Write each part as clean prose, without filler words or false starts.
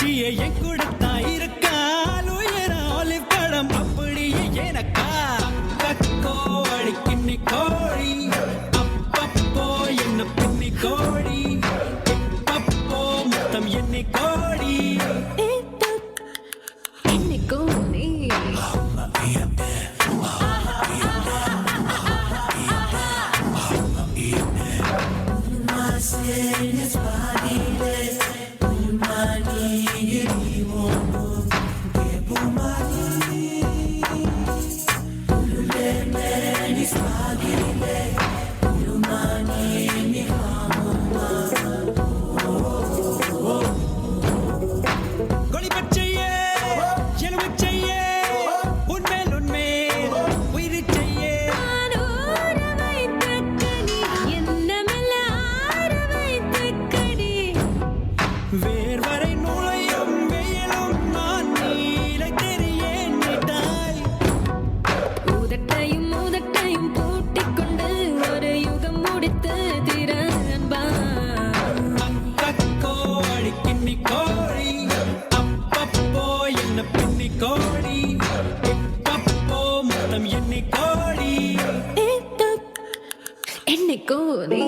கட்சியை என் கொடுத்தா இருக்கால் உயர ஆலிவ் படம் அப்படியே எனக்கா கக்கோ அடிக்கின்னி கோழி அப்பப்போ என்ன பின்னி கோழி அப்பப்போ மொத்தம் என்னை கோழி என்னைக்கோ நீ கொடி பச்சையே எலுமிச்சையே உன்மேல் உன்மேல் உயிரி செய்யே ஆரோர வைத்தக்கடி என்னமெல்ல ஆர வைத்தக்கடி வேர்வரை நுழையும் வெயிலும் நான் நீலை தெரியேன் நீட்டாய் ஊதட்டையும் பூட்டிக்கொண்டு ஒரு யுகம் முடித்து திற அன்பா கக்கோ அடிக்கின்னி கோழி அப்பப்போ என்ன பின்னி கோழி இப்பப்போ மொத்தம் என்னை கோழி என்னைக்கோ நீ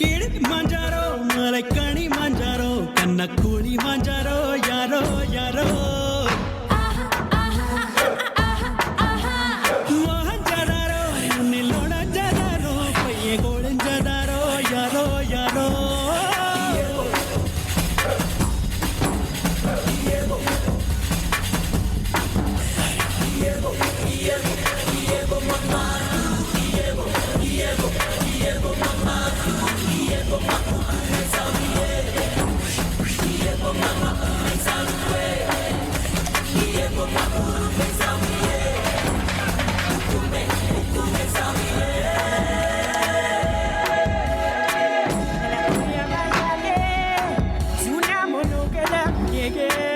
கீழே மாஞ்சாரோ மலைக்கணி மாஞ்சாரோ கண்ணக்கூலி மாஞ்சாரோ யாரோ யாரோ மோகஞ்சதாரோ நில்லோட ஜதாரோ பைய கோழிஞ்சதாரோ யாரோ யாரோ Yeah.